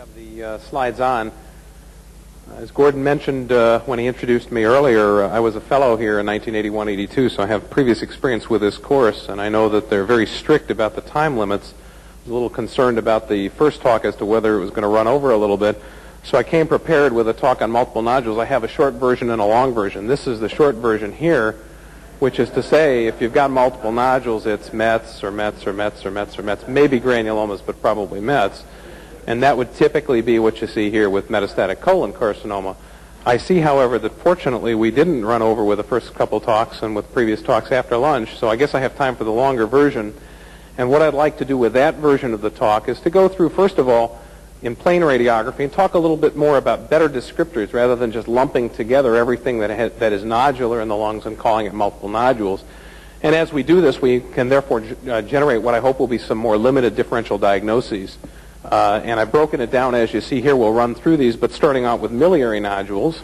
have the slides on. As Gordon mentioned when he introduced me earlier, I was a fellow here in 1981-82, so I have previous experience with this course, and I know that they're very strict about the time limits. I was a little concerned about the first talk as to whether it was going to run over a little bit, so I came prepared with a talk on multiple nodules. I have a short version and a long version. This is the short version here, which is to say if you've got multiple nodules, it's Mets or Mets or Mets or Mets or Mets, maybe granulomas, but probably Mets. And that would typically be what you see here with metastatic colon carcinoma. I see, however, that fortunately we didn't run over with the first couple talks and with previous talks after lunch, so I guess I have time for the longer version. And what I'd like to do with that version of the talk is to go through, first of all, in plain radiography and talk a little bit more about better descriptors rather than just lumping together everything that is nodular in the lungs and calling it multiple nodules. And as we do this, we can therefore generate what I hope will be some more limited differential diagnoses. And I've broken it down, as you see here. We'll run through these, but starting out with miliary nodules.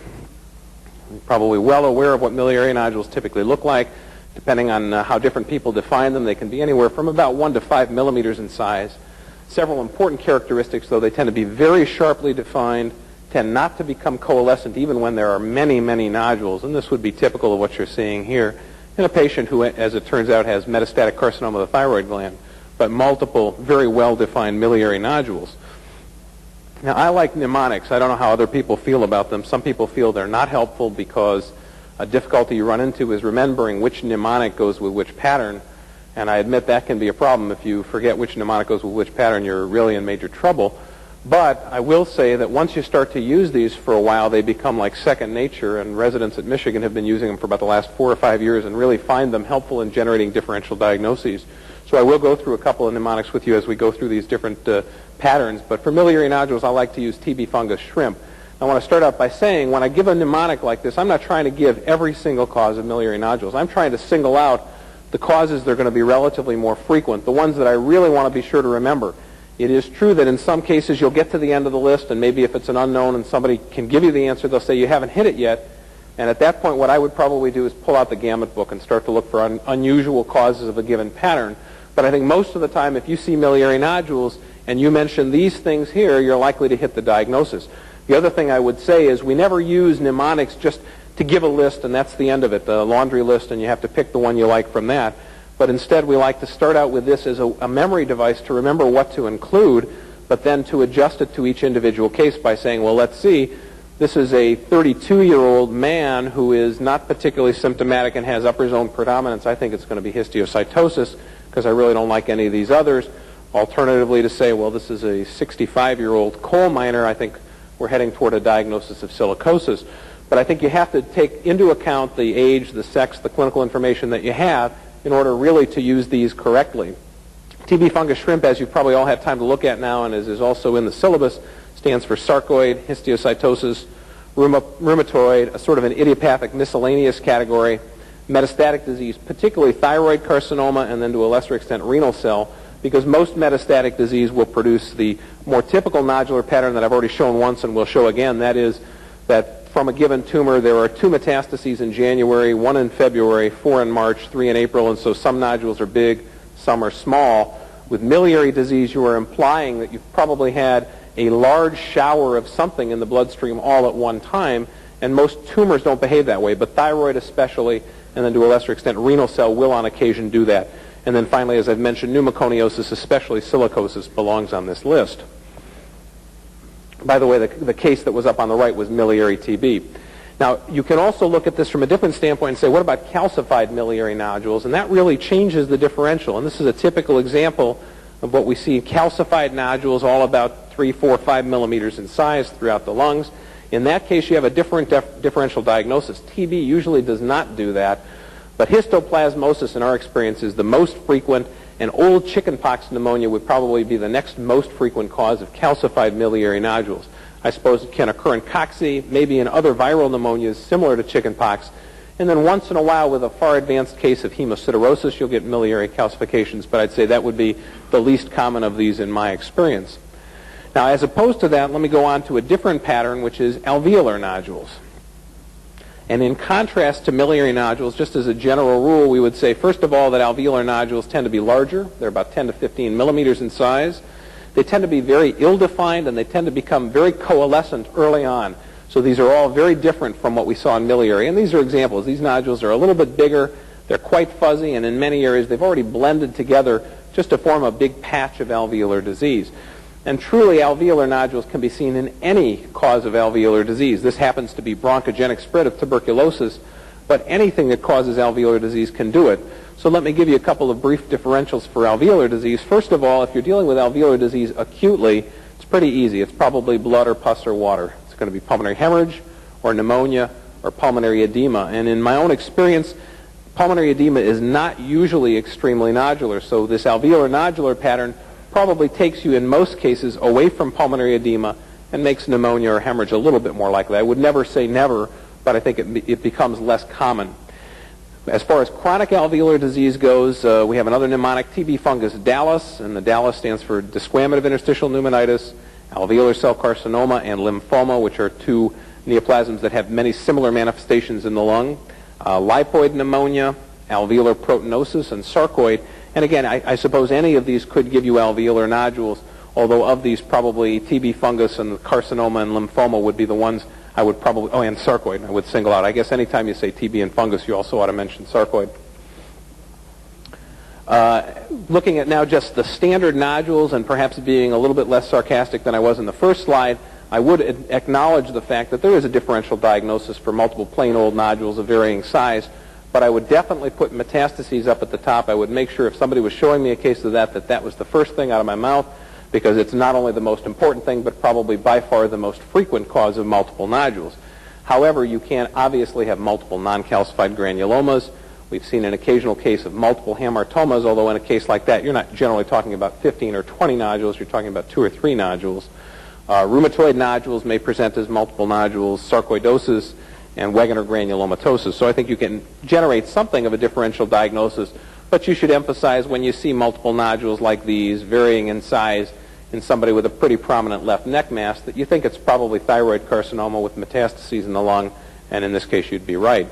You're probably well aware of what miliary nodules typically look like. Depending on how different people define them, they can be anywhere from about 1 to 5 millimeters in size. Several important characteristics, though. They tend to be very sharply defined, tend not to become coalescent even when there are many, many nodules. And this would be typical of what you're seeing here in a patient who, as it turns out, has metastatic carcinoma of the thyroid gland, but multiple, very well-defined miliary nodules. Now, I like mnemonics. I don't know how other people feel about them. Some people feel they're not helpful because a difficulty you run into is remembering which mnemonic goes with which pattern, and I admit that can be a problem. If you forget which mnemonic goes with which pattern, you're really in major trouble. But I will say that once you start to use these for a while, they become like second nature, and residents at Michigan have been using them for about the last 4 or 5 years and really find them helpful in generating differential diagnoses. So I will go through a couple of mnemonics with you as we go through these different patterns. But for miliary nodules, I like to use TB fungus shrimp. I want to start out by saying when I give a mnemonic like this, I'm not trying to give every single cause of miliary nodules. I'm trying to single out the causes that are going to be relatively more frequent, the ones that I really want to be sure to remember. It is true that in some cases you'll get to the end of the list, and maybe if it's an unknown and somebody can give you the answer, they'll say you haven't hit it yet. And at that point, what I would probably do is pull out the gamut book and start to look for unusual causes of a given pattern. But I think most of the time, if you see miliary nodules and you mention these things here, you're likely to hit the diagnosis. The other thing I would say is we never use mnemonics just to give a list and that's the end of it, the laundry list, and you have to pick the one you like from that. But instead, we like to start out with this as a memory device to remember what to include, but then to adjust it to each individual case by saying, well, let's see, this is a 32-year-old man who is not particularly symptomatic and has upper zone predominance. I think it's going to be histiocytosis because I really don't like any of these others. Alternatively, to say, well, this is a 65-year-old coal miner, I think we're heading toward a diagnosis of silicosis. But I think you have to take into account the age, the sex, the clinical information that you have in order really to use these correctly. TB fungus shrimp, as you've probably all had time to look at now and as is also in the syllabus, stands for sarcoid, histiocytosis, rheumatoid, a sort of an idiopathic miscellaneous category, metastatic disease, particularly thyroid carcinoma, and then to a lesser extent renal cell, because most metastatic disease will produce the more typical nodular pattern that I've already shown once and will show again. That is that from a given tumor, there are 2 metastases in January, 1 in February, 4 in March, 3 in April, and so some nodules are big, some are small. With miliary disease, you are implying that you've probably had a large shower of something in the bloodstream all at one time, and most tumors don't behave that way, but thyroid especially, and then to a lesser extent renal cell will on occasion do that. And then finally, as I've mentioned, pneumoconiosis, especially silicosis, belongs on this list. By the way, the case that was up on the right was miliary TB. Now, you can also look at this from a different standpoint and say, what about calcified miliary nodules? And that really changes the differential. And this is a typical example of what we see. Calcified nodules, all about 3, 4, 5 millimeters in size throughout the lungs. In that case, you have a different differential diagnosis. TB usually does not do that. But histoplasmosis, in our experience, is the most frequent, and old chickenpox pneumonia would probably be the next most frequent cause of calcified miliary nodules. I suppose it can occur in cocci, maybe in other viral pneumonias similar to chickenpox. And then once in a while, with a far advanced case of hemosiderosis, you'll get miliary calcifications, but I'd say that would be the least common of these in my experience. Now, as opposed to that, let me go on to a different pattern, which is alveolar nodules. And in contrast to miliary nodules, just as a general rule, we would say, first of all, that alveolar nodules tend to be larger. They're about 10 to 15 millimeters in size. They tend to be very ill-defined, and they tend to become very coalescent early on. So these are all very different from what we saw in miliary. And these are examples. These nodules are a little bit bigger, they're quite fuzzy, and in many areas they've already blended together just to form a big patch of alveolar disease. And truly, alveolar nodules can be seen in any cause of alveolar disease. This happens to be bronchogenic spread of tuberculosis, but anything that causes alveolar disease can do it. So let me give you a couple of brief differentials for alveolar disease. First of all, if you're dealing with alveolar disease acutely, it's pretty easy. It's probably blood or pus or water. It's going to be pulmonary hemorrhage or pneumonia or pulmonary edema. And in my own experience, pulmonary edema is not usually extremely nodular. So this alveolar nodular pattern probably takes you in most cases away from pulmonary edema and makes pneumonia or hemorrhage a little bit more likely. I would never say never, but I think it becomes less common. As far as chronic alveolar disease goes, we have another mnemonic, TB fungus Dallas, and the Dallas stands for desquamative interstitial pneumonitis, alveolar cell carcinoma, and lymphoma, which are two neoplasms that have many similar manifestations in the lung, lipoid pneumonia, alveolar proteinosis, and sarcoid. And again, I suppose any of these could give you alveolar nodules, although of these probably TB fungus and carcinoma and lymphoma would be the ones I would probably, and sarcoid, I would single out. I guess anytime you say TB and fungus, you also ought to mention sarcoid. Looking at now just the standard nodules, and perhaps being a little bit less sarcastic than I was in the first slide, I would acknowledge the fact that there is a differential diagnosis for multiple plain old nodules of varying size, but I would definitely put metastases up at the top. I would make sure if somebody was showing me a case of that was the first thing out of my mouth, because it's not only the most important thing, but probably by far the most frequent cause of multiple nodules. However, you can obviously have multiple non-calcified granulomas. We've seen an occasional case of multiple hamartomas, although in a case like that, you're not generally talking about 15 or 20 nodules, you're talking about 2 or 3 nodules. Rheumatoid nodules may present as multiple nodules, sarcoidosis, and Wegener granulomatosis. So I think you can generate something of a differential diagnosis, but you should emphasize when you see multiple nodules like these, varying in size, in somebody with a pretty prominent left neck mass, that you think it's probably thyroid carcinoma with metastases in the lung, and in this case you'd be right.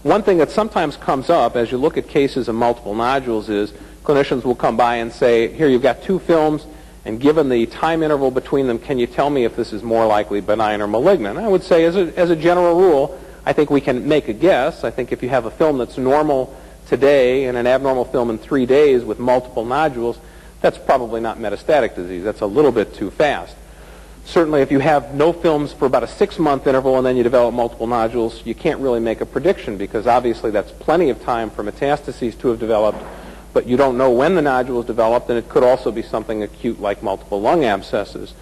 One thing that sometimes comes up as you look at cases of multiple nodules is clinicians will come by and say, here you've got 2 films, and given the time interval between them, can you tell me if this is more likely benign or malignant? I would say as a general rule, I think we can make a guess. I think if you have a film that's normal today and an abnormal film in 3 days with multiple nodules, that's probably not metastatic disease. That's a little bit too fast. Certainly if you have no films for about a 6-month interval and then you develop multiple nodules, you can't really make a prediction, because obviously that's plenty of time for metastases to have developed, but you don't know when the nodules developed, and it could also be something acute like multiple lung abscesses.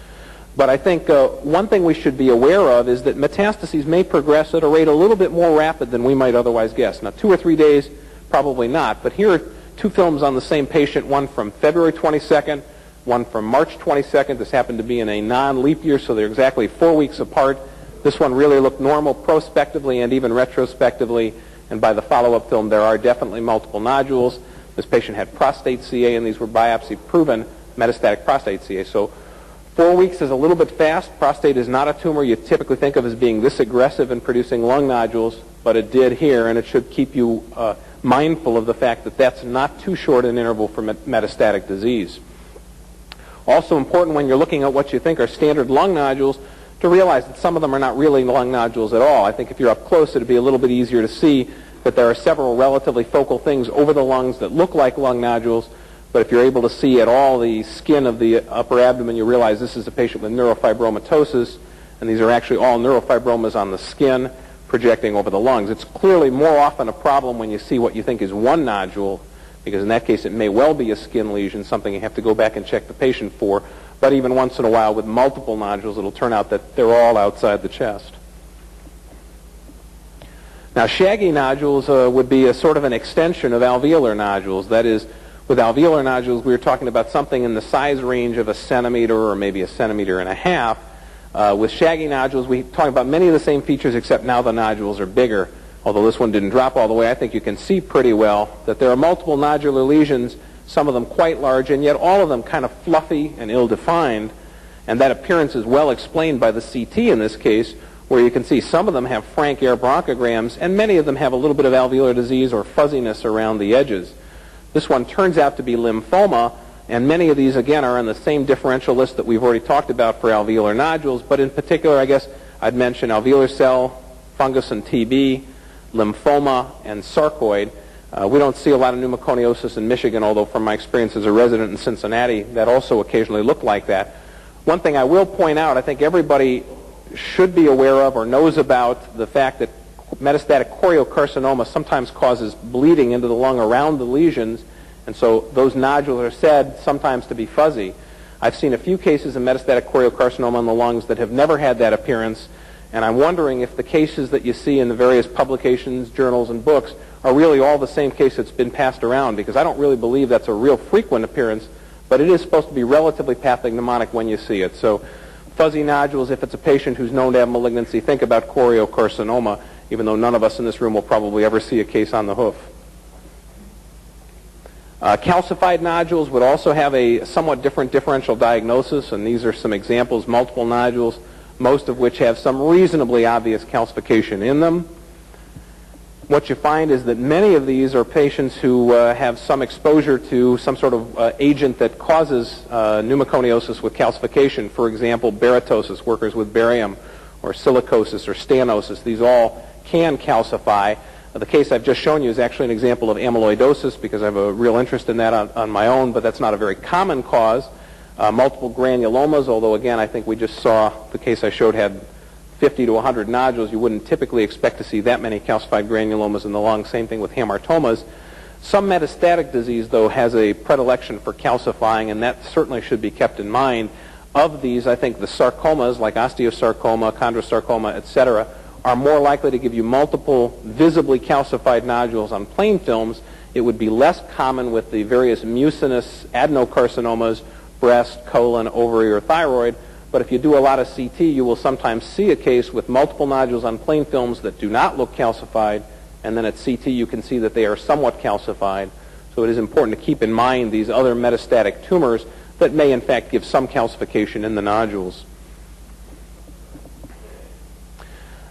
But I think one thing we should be aware of is that metastases may progress at a rate a little bit more rapid than we might otherwise guess. Now, 2 or 3 days, probably not, but here are 2 films on the same patient, one from February 22nd, one from March 22nd. This happened to be in a non-leap year, so they're exactly 4 weeks apart. This one really looked normal prospectively and even retrospectively, and by the follow-up film there are definitely multiple nodules. This patient had prostate CA, and these were biopsy-proven metastatic prostate CA. So 4 weeks is a little bit fast. Prostate is not a tumor you typically think of as being this aggressive in producing lung nodules, but it did here, and it should keep you mindful of the fact that that's not too short an interval for metastatic disease. Also important when you're looking at what you think are standard lung nodules to realize that some of them are not really lung nodules at all. I think if you're up close, it would be a little bit easier to see that there are several relatively focal things over the lungs that look like lung nodules, but if you're able to see at all the skin of the upper abdomen, you realize this is a patient with neurofibromatosis, and these are actually all neurofibromas on the skin projecting over the lungs. It's clearly more often a problem when you see what you think is one nodule, because in that case it may well be a skin lesion, something you have to go back and check the patient for, but even once in a while with multiple nodules, it'll turn out that they're all outside the chest. Now, shaggy nodules would be a sort of an extension of alveolar nodules. That is, with alveolar nodules, we were talking about something in the size range of 1 centimeter or maybe 1.5 centimeters. With shaggy nodules, we talk about many of the same features, except now the nodules are bigger. Although this one didn't drop all the way, I think you can see pretty well that there are multiple nodular lesions, some of them quite large, and yet all of them kind of fluffy and ill-defined. And that appearance is well explained by the CT in this case, where you can see some of them have frank air bronchograms, and many of them have a little bit of alveolar disease or fuzziness around the edges. This one turns out to be lymphoma, And many of these, again, are on the same differential list that we've already talked about for alveolar nodules, but in particular, I guess I'd mention alveolar cell, fungus and TB, lymphoma, and sarcoid. We don't see a lot of pneumoconiosis in Michigan, although from my experience as a resident in Cincinnati, that also occasionally looked like that. One thing I will point out, I think everybody should be aware of or knows about the fact that metastatic choriocarcinoma sometimes causes bleeding into the lung around the lesions, and so those nodules are said sometimes to be fuzzy. I've seen a few cases of metastatic choriocarcinoma in the lungs that have never had that appearance, and I'm wondering if the cases that you see in the various publications, journals, and books are really all the same case that's been passed around, because I don't really believe that's a real frequent appearance, but it is supposed to be relatively pathognomonic when you see it. So fuzzy nodules, if it's a patient who's known to have malignancy, think about choriocarcinoma, even though none of us in this room will probably ever see a case on the hoof. Calcified nodules would also have a somewhat different differential diagnosis, and these are some examples, multiple nodules, most of which have some reasonably obvious calcification in them. What you find is that many of these are patients who have some exposure to some sort of agent that causes pneumoconiosis with calcification. For example, baritosis, workers with barium, or silicosis or stenosis. These all can calcify. The case I've just shown you is actually an example of amyloidosis, because I have a real interest in that on my own, but that's not a very common cause. Multiple granulomas, although again I think we just saw the case I showed had 50 to 100 nodules. You wouldn't typically expect to see that many calcified granulomas in the lung. Same thing with hamartomas. Some metastatic disease, though, has a predilection for calcifying, and that certainly should be kept in mind. Of these, I think the sarcomas, like osteosarcoma, chondrosarcoma, etc., are more likely to give you multiple visibly calcified nodules on plain films. It would be less common with the various mucinous adenocarcinomas, breast, colon, ovary, or thyroid. But if you do a lot of CT, you will sometimes see a case with multiple nodules on plain films that do not look calcified, and then at CT you can see that they are somewhat calcified. So it is important to keep in mind these other metastatic tumors that may in fact give some calcification in the nodules.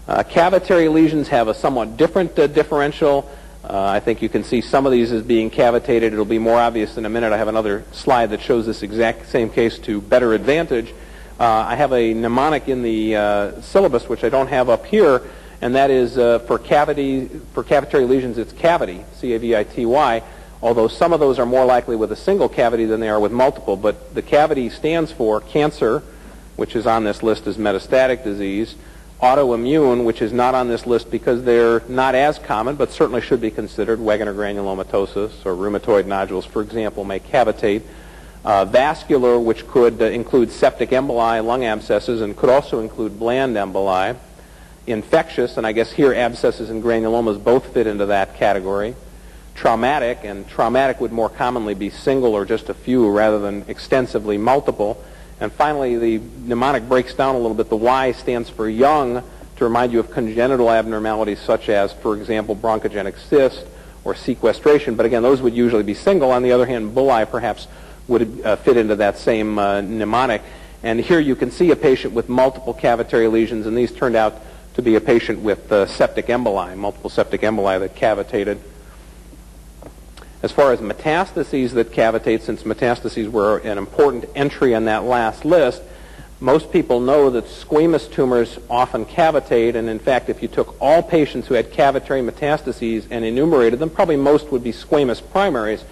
Cavitary lesions have a somewhat different differential. I think you can see some of these as being cavitated. It'll be more obvious in a minute. I have another slide that shows this exact same case to better advantage. I have a mnemonic in the syllabus, which I don't have up here, and that is for cavitary lesions, it's cavity, C-A-V-I-T-Y, although some of those are more likely with a single cavity than they are with multiple. But the cavity stands for cancer, which is on this list as metastatic disease, autoimmune, which is not on this list because they're not as common, but certainly should be considered. Wegener granulomatosis or rheumatoid nodules, for example, may cavitate. Vascular, which could include septic emboli, lung abscesses, and could also include bland emboli. Infectious, and I guess here abscesses and granulomas both fit into that category. Traumatic, and traumatic would more commonly be single or just a few rather than extensively multiple. And finally, the mnemonic breaks down a little bit. The Y stands for young, to remind you of congenital abnormalities such as, for example, bronchogenic cyst or sequestration. But again, those would usually be single. On the other hand, bullae perhaps would fit into that same mnemonic. And here you can see a patient with multiple cavitary lesions, and these turned out to be a patient with septic emboli, multiple septic emboli that cavitated. As far as metastases that cavitate, since metastases were an important entry on that last list, most people know that squamous tumors often cavitate, and in fact, if you took all patients who had cavitary metastases and enumerated them, probably most would be squamous primaries.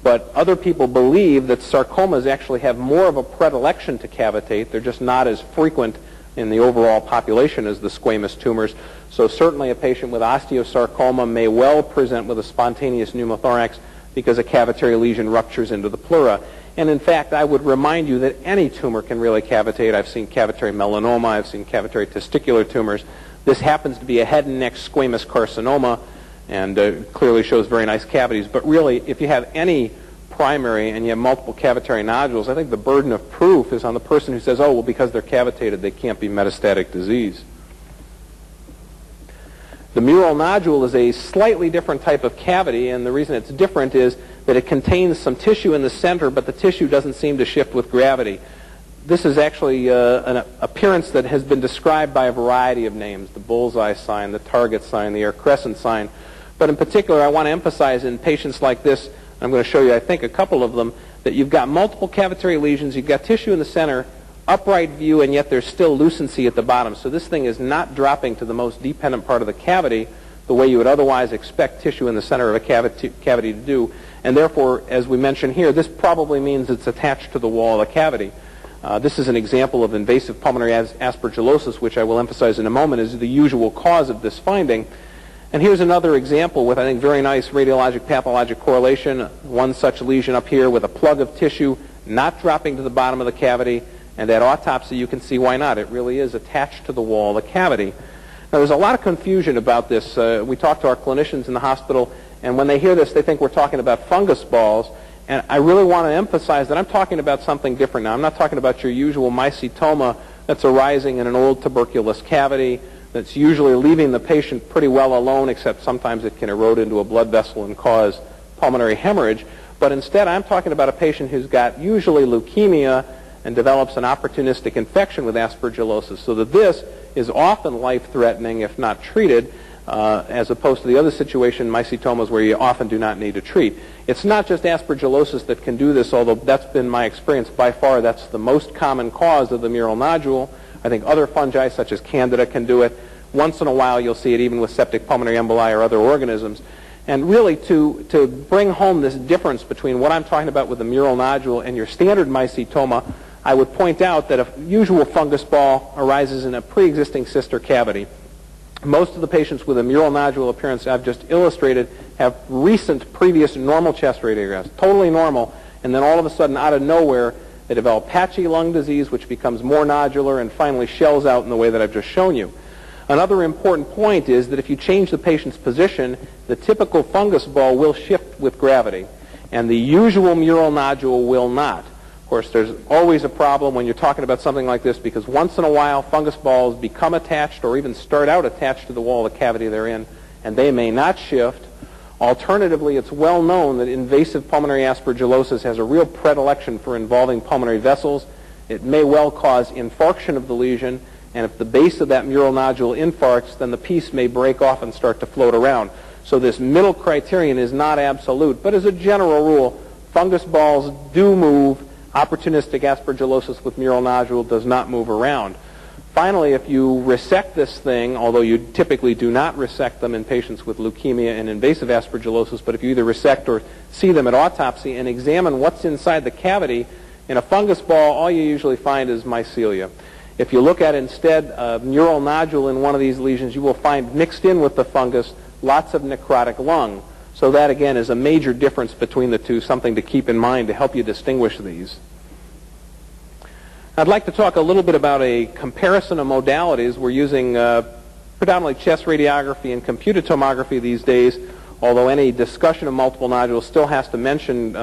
But other people believe that sarcomas actually have more of a predilection to cavitate. They're just not as frequent in the overall population as the squamous tumors. So certainly a patient with osteosarcoma may well present with a spontaneous pneumothorax because a cavitary lesion ruptures into the pleura. And in fact, I would remind you that any tumor can really cavitate. I've seen cavitary melanoma, I've seen cavitary testicular tumors. This happens to be a head and neck squamous carcinoma, and clearly shows very nice cavities. But really, if you have any primary and you have multiple cavitary nodules, I think the burden of proof is on the person who says, oh, well, because they're cavitated, they can't be metastatic disease. The mural nodule is a slightly different type of cavity, and the reason it's different is that it contains some tissue in the center, but the tissue doesn't seem to shift with gravity. This is actually an appearance that has been described by a variety of names, the bullseye sign, the target sign, the air crescent sign. But in particular, I want to emphasize in patients like this, I'm going to show you, I think, a couple of them, that you've got multiple cavitary lesions, you've got tissue in the center, upright view, and yet there's still lucency at the bottom. So this thing is not dropping to the most dependent part of the cavity the way you would otherwise expect tissue in the center of a cavity to do. And therefore, as we mentioned here, this probably means it's attached to the wall of the cavity. This is an example of invasive pulmonary aspergillosis, which I will emphasize in a moment is the usual cause of this finding. And here's another example with, I think, very nice radiologic pathologic correlation. One such lesion up here with a plug of tissue not dropping to the bottom of the cavity. And at autopsy, you can see why not. It really is attached to the wall of the cavity. Now, there's a lot of confusion about this. We talk to our clinicians in the hospital, and when they hear this, they think we're talking about fungus balls. And I really want to emphasize that I'm talking about something different now. I'm not talking about your usual mycetoma that's arising in an old tuberculous cavity that's usually leaving the patient pretty well alone, except sometimes it can erode into a blood vessel and cause pulmonary hemorrhage. But instead, I'm talking about a patient who's got usually leukemia and develops an opportunistic infection with aspergillosis, so that this is often life-threatening if not treated, as opposed to the other situation, mycetomas, where you often do not need to treat. It's not just aspergillosis that can do this, although that's been my experience. By far, that's the most common cause of the mural nodule. I think other fungi, such as Candida, can do it. Once in a while, you'll see it even with septic pulmonary emboli or other organisms. And really, to bring home this difference between what I'm talking about with the mural nodule and your standard mycetoma, I would point out that a usual fungus ball arises in a pre-existing cyst or cavity. Most of the patients with a mural nodule appearance I've just illustrated have recent previous normal chest radiographs, totally normal, and then all of a sudden, out of nowhere, they develop patchy lung disease, which becomes more nodular and finally shells out in the way that I've just shown you. Another important point is that if you change the patient's position, the typical fungus ball will shift with gravity, and the usual mural nodule will not. Of course, there's always a problem when you're talking about something like this, because once in a while fungus balls become attached or even start out attached to the wall of the cavity they're in, and they may not shift. Alternatively, it's well known that invasive pulmonary aspergillosis has a real predilection for involving pulmonary vessels. It may well cause infarction of the lesion, and if the base of that mural nodule infarcts, then the piece may break off and start to float around. So this middle criterion is not absolute, but as a general rule, fungus balls do move. Opportunistic aspergillosis with mural nodule does not move around. Finally, if you resect this thing, although you typically do not resect them in patients with leukemia and invasive aspergillosis, but if you either resect or see them at autopsy and examine what's inside the cavity, in a fungus ball, all you usually find is mycelia. If you look at instead a mural nodule in one of these lesions, you will find mixed in with the fungus lots of necrotic lung. So that, again, is a major difference between the two, something to keep in mind to help you distinguish these. I'd like to talk a little bit about a comparison of modalities. We're using predominantly chest radiography and computed tomography these days, although any discussion of multiple nodules still has to mention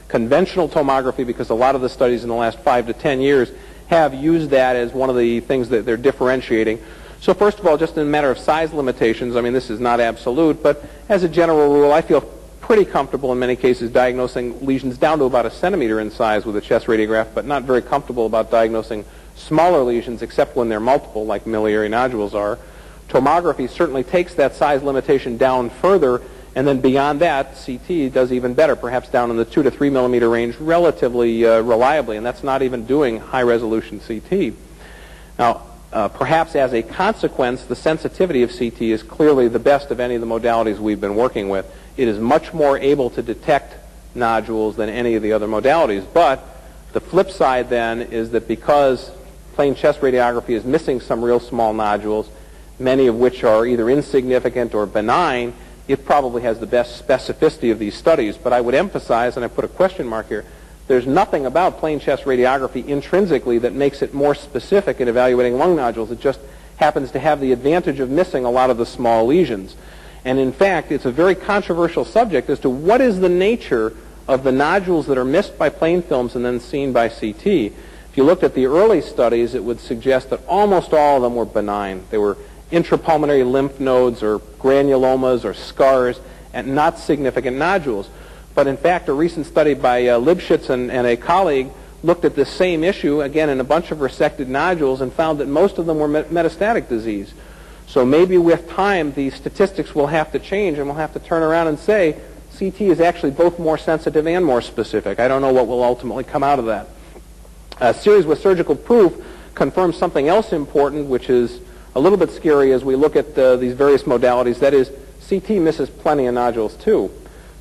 conventional tomography, because a lot of the studies in the last 5 to 10 years have used that as one of the things that they're differentiating. So first of all, just in a matter of size limitations, I mean, this is not absolute, but as a general rule, I feel pretty comfortable in many cases diagnosing lesions down to about 1 centimeter in size with a chest radiograph, but not very comfortable about diagnosing smaller lesions except when they're multiple, like miliary nodules are. Tomography certainly takes that size limitation down further, and then beyond that, CT does even better, perhaps down in the 2 to 3 millimeter range relatively reliably, and that's not even doing high-resolution CT. Now, perhaps as a consequence, the sensitivity of CT is clearly the best of any of the modalities we've been working with. It is much more able to detect nodules than any of the other modalities. But the flip side then is that because plain chest radiography is missing some real small nodules, many of which are either insignificant or benign, it probably has the best specificity of these studies. But I would emphasize, and I put a question mark here, there's nothing about plain chest radiography intrinsically that makes it more specific in evaluating lung nodules. It just happens to have the advantage of missing a lot of the small lesions. And in fact, it's a very controversial subject as to what is the nature of the nodules that are missed by plain films and then seen by CT. If you looked at the early studies, it would suggest that almost all of them were benign. They were intrapulmonary lymph nodes or granulomas or scars and not significant nodules. But in fact, a recent study by Lipschitz and a colleague looked at this same issue, again, in a bunch of resected nodules, and found that most of them were metastatic disease. So maybe with time, the statistics will have to change, and we'll have to turn around and say CT is actually both more sensitive and more specific. I don't know what will ultimately come out of that. A series with surgical proof confirms something else important, which is a little bit scary as we look at these various modalities. That is, CT misses plenty of nodules too.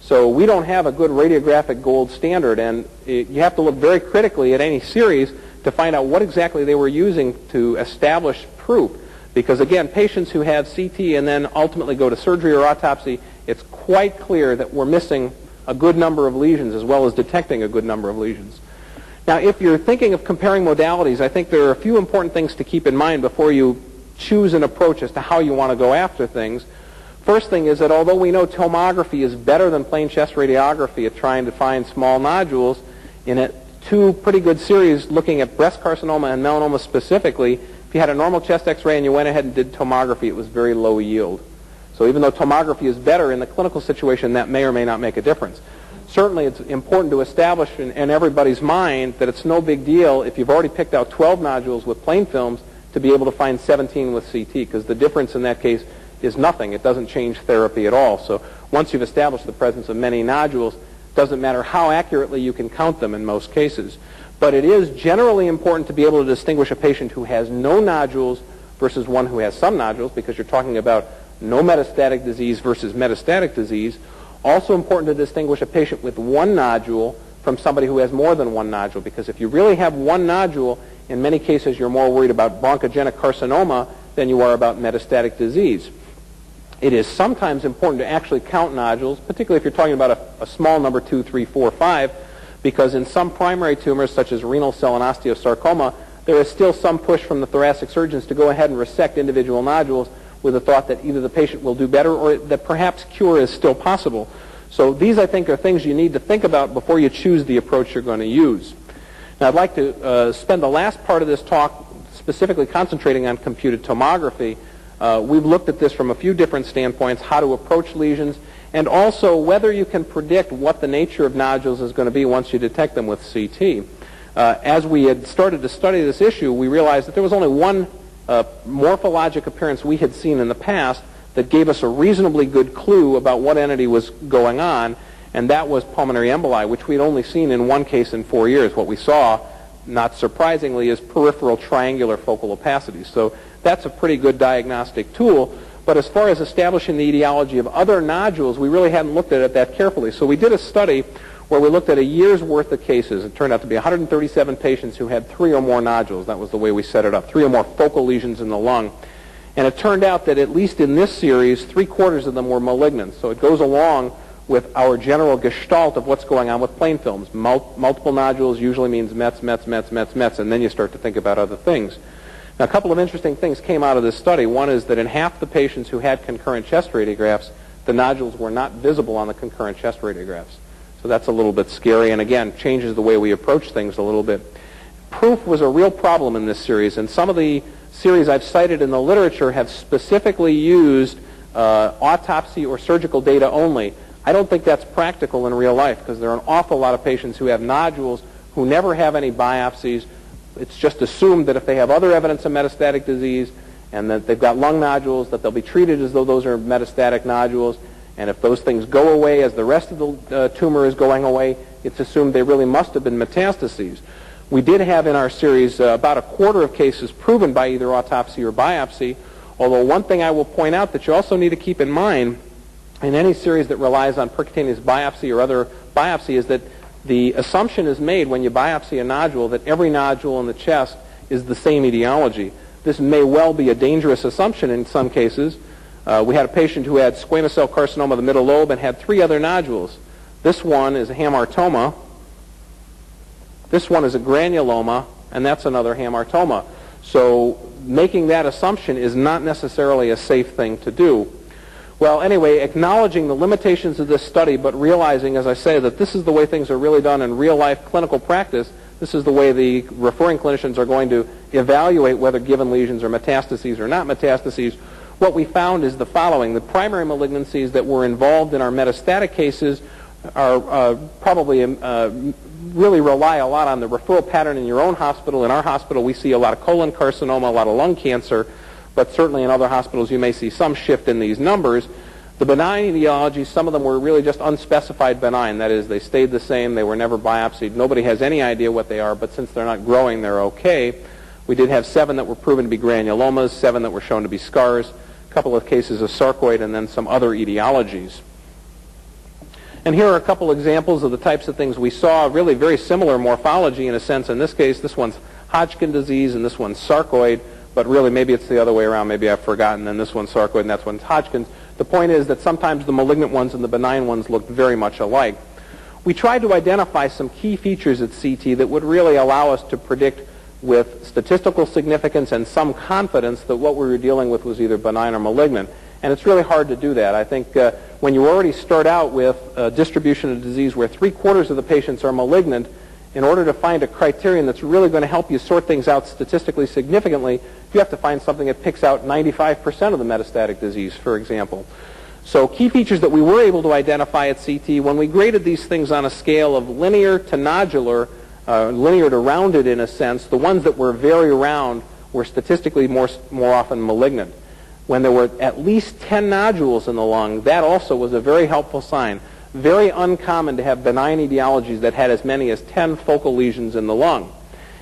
So we don't have a good radiographic gold standard, and you have to look very critically at any series to find out what exactly they were using to establish proof. Because again, patients who have CT and then ultimately go to surgery or autopsy, it's quite clear that we're missing a good number of lesions as well as detecting a good number of lesions. Now, if you're thinking of comparing modalities, I think there are a few important things to keep in mind before you choose an approach as to how you want to go after things. First thing is that although we know tomography is better than plain chest radiography at trying to find small nodules, in two pretty good series looking at breast carcinoma and melanoma specifically, if you had a normal chest x-ray and you went ahead and did tomography, it was very low yield. So even though tomography is better in the clinical situation, that may or may not make a difference. Certainly it's important to establish in everybody's mind that it's no big deal if you've already picked out 12 nodules with plain films to be able to find 17 with CT, because the difference in that case is nothing. It doesn't change therapy at all. So once you've established the presence of many nodules, it doesn't matter how accurately you can count them in most cases. But it is generally important to be able to distinguish a patient who has no nodules versus one who has some nodules, because you're talking about no metastatic disease versus metastatic disease. Also important to distinguish a patient with one nodule from somebody who has more than one nodule, because if you really have one nodule, in many cases you're more worried about bronchogenic carcinoma than you are about metastatic disease. It is sometimes important to actually count nodules, particularly if you're talking about a small number 2, 3, 4, 5, because in some primary tumors such as renal cell and osteosarcoma, there is still some push from the thoracic surgeons to go ahead and resect individual nodules with the thought that either the patient will do better or that perhaps cure is still possible. So these, I think, are things you need to think about before you choose the approach you're going to use. Now, I'd like to spend the last part of this talk specifically concentrating on computed tomography. We've looked at this from a few different standpoints, how to approach lesions, and also whether you can predict what the nature of nodules is going to be once you detect them with CT. As we had started to study this issue, we realized that there was only one morphologic appearance we had seen in the past that gave us a reasonably good clue about what entity was going on, and that was pulmonary emboli, which we'd only seen in one case in 4 years. What we saw, not surprisingly, is peripheral triangular focal opacities. So that's a pretty good diagnostic tool, but as far as establishing the etiology of other nodules, we really hadn't looked at it that carefully. So we did a study where we looked at a year's worth of cases. It turned out to be 137 patients who had 3 or more nodules. That was the way we set it up, 3 or more focal lesions in the lung. And it turned out that at least in this series, 3/4 of them were malignant. So it goes along with our general gestalt of what's going on with plain films. Multiple nodules usually means Mets, and then you start to think about other things. Now, a couple of interesting things came out of this study. One is that in half the patients who had concurrent chest radiographs, the nodules were not visible on the concurrent chest radiographs. So that's a little bit scary, and again, changes the way we approach things a little bit. Proof was a real problem in this series, and some of the series I've cited in the literature have specifically used autopsy or surgical data only. I don't think that's practical in real life, because there are an awful lot of patients who have nodules who never have any biopsies. It's just assumed that if they have other evidence of metastatic disease and that they've got lung nodules, that they'll be treated as though those are metastatic nodules. And if those things go away as the rest of the tumor is going away, it's assumed they really must have been metastases. We did have in our series about 1/4 of cases proven by either autopsy or biopsy, although one thing I will point out that you also need to keep in mind in any series that relies on percutaneous biopsy or other biopsy is that the assumption is made when you biopsy a nodule that every nodule in the chest is the same etiology. This may well be a dangerous assumption in some cases. We had a patient who had squamous cell carcinoma of the middle lobe and had 3 other nodules. This one is a hamartoma. This one is a granuloma, and that's another hamartoma. So making that assumption is not necessarily a safe thing to do. Well, anyway, acknowledging the limitations of this study, but realizing, as I say, that this is the way things are really done in real-life clinical practice, this is the way the referring clinicians are going to evaluate whether given lesions are metastases or not metastases, what we found is the following. The primary malignancies that were involved in our metastatic cases are probably really rely a lot on the referral pattern in your own hospital. In our hospital, we see a lot of colon carcinoma, a lot of lung cancer, but certainly in other hospitals you may see some shift in these numbers. The benign etiologies, some of them were really just unspecified benign. That is, they stayed the same. They were never biopsied. Nobody has any idea what they are, but since they're not growing, they're okay. We did have 7 that were proven to be granulomas, 7 that were shown to be scars, a couple of cases of sarcoid, and then some other etiologies. And here are a couple examples of the types of things we saw, really very similar morphology in a sense. In this case, this one's Hodgkin disease and this one's sarcoid, but really maybe it's the other way around. Maybe I've forgotten, and this one's sarcoid and that one's Hodgkin's. The point is that sometimes the malignant ones and the benign ones looked very much alike. We tried to identify some key features at CT that would really allow us to predict with statistical significance and some confidence that what we were dealing with was either benign or malignant. And it's really hard to do that. I think when you already start out with a distribution of disease where 3/4 of the patients are malignant, in order to find a criterion that's really going to help you sort things out statistically significantly, you have to find something that picks out 95% of the metastatic disease, for example. So key features that we were able to identify at CT, when we graded these things on a scale of linear to nodular, linear to rounded in a sense, the ones that were very round were statistically more often malignant. When there were at least 10 nodules in the lung, that also was a very helpful sign. Very uncommon to have benign etiologies that had as many as 10 focal lesions in the lung.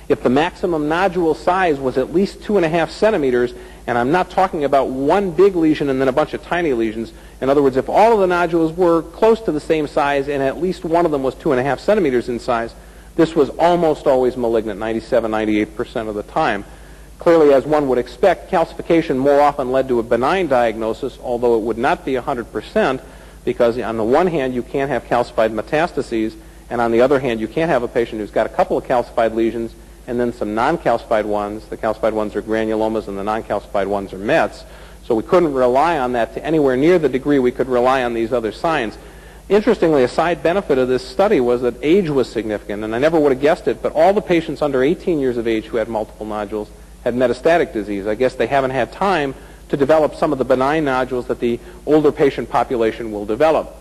If the maximum nodule size was at least 2.5 centimeters, and I'm not talking about one big lesion and then a bunch of tiny lesions. In other words, if all of the nodules were close to the same size and at least one of them was 2.5 centimeters in size, this was almost always malignant, 97, 98% of the time. Clearly, as one would expect, calcification more often led to a benign diagnosis, although it would not be 100%, because on the one hand, you can't have calcified metastases, and on the other hand, you can't have a patient who's got a couple of calcified lesions and then some non-calcified ones. The calcified ones are granulomas and the non-calcified ones are mets. So we couldn't rely on that to anywhere near the degree we could rely on these other signs. Interestingly, a side benefit of this study was that age was significant, and I never would have guessed it, but all the patients under 18 years of age who had multiple nodules had metastatic disease. I guess they haven't had time to develop some of the benign nodules that the older patient population will develop.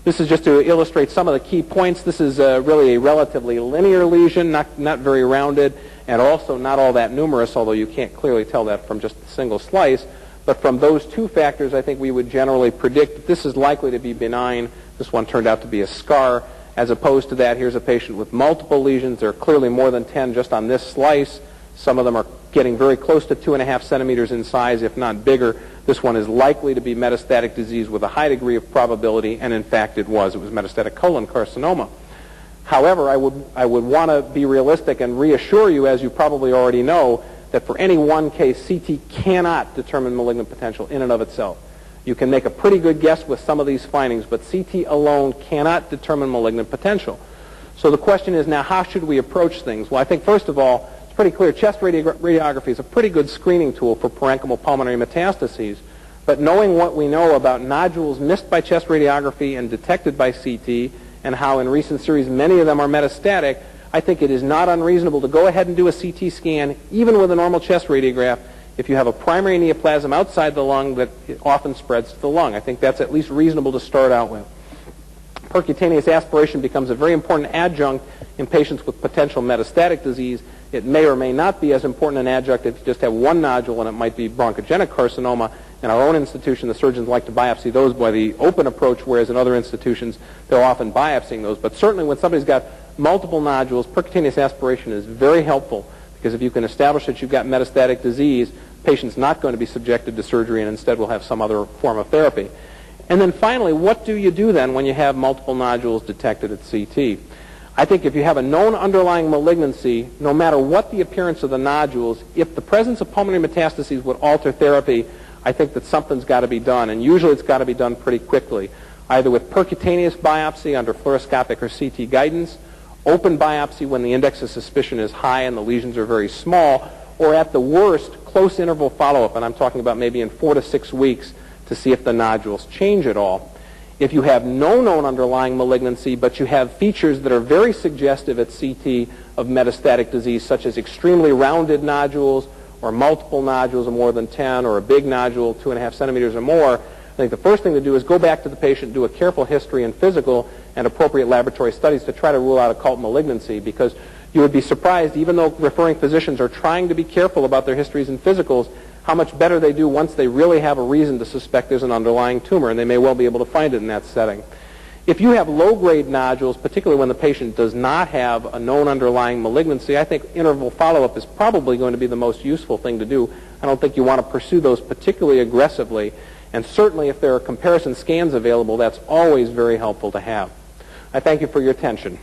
This is just to illustrate some of the key points. This is really a relatively linear lesion, not very rounded, and also not all that numerous, although you can't clearly tell that from just a single slice. But from those two factors, I think we would generally predict that this is likely to be benign. This one turned out to be a scar. As opposed to that, here's a patient with multiple lesions. There are clearly more than 10 just on this slice. Some of them are getting very close to 2.5 centimeters in size, if not bigger. This one is likely to be metastatic disease with a high degree of probability, and in fact it was. It was metastatic colon carcinoma. However, I would want to be realistic and reassure you, as you probably already know, that for any one case, CT cannot determine malignant potential in and of itself. You can make a pretty good guess with some of these findings, but CT alone cannot determine malignant potential. So the question is now, how should we approach things? Well, I think first of all, pretty clear. Chest radiography is a pretty good screening tool for parenchymal pulmonary metastases, but knowing what we know about nodules missed by chest radiography and detected by CT, and how in recent series many of them are metastatic, I think it is not unreasonable to go ahead and do a CT scan, even with a normal chest radiograph, if you have a primary neoplasm outside the lung that often spreads to the lung. I think that's at least reasonable to start out with. Percutaneous aspiration becomes a very important adjunct in patients with potential metastatic disease. It may or may not be as important an adjunct if you just have one nodule, and it might be bronchogenic carcinoma. In our own institution, the surgeons like to biopsy those by the open approach, whereas in other institutions, they're often biopsying those. But certainly when somebody's got multiple nodules, percutaneous aspiration is very helpful, because if you can establish that you've got metastatic disease, the patient's not going to be subjected to surgery and instead will have some other form of therapy. And then finally, what do you do then when you have multiple nodules detected at CT? I think if you have a known underlying malignancy, no matter what the appearance of the nodules, if the presence of pulmonary metastases would alter therapy, I think that something's got to be done, and usually it's got to be done pretty quickly, either with percutaneous biopsy under fluoroscopic or CT guidance, open biopsy when the index of suspicion is high and the lesions are very small, or at the worst, close interval follow-up, and I'm talking about maybe in 4 to 6 weeks to see if the nodules change at all. If you have no known underlying malignancy, but you have features that are very suggestive at CT of metastatic disease, such as extremely rounded nodules or multiple nodules of more than 10 or a big nodule, 2.5 centimeters or more, I think the first thing to do is go back to the patient, do a careful history and physical and appropriate laboratory studies to try to rule out occult malignancy, because you would be surprised, even though referring physicians are trying to be careful about their histories and physicals, how much better they do once they really have a reason to suspect there's an underlying tumor, and they may well be able to find it in that setting. If you have low-grade nodules, particularly when the patient does not have a known underlying malignancy, I think interval follow-up is probably going to be the most useful thing to do. I don't think you want to pursue those particularly aggressively, and certainly if there are comparison scans available, that's always very helpful to have. I thank you for your attention.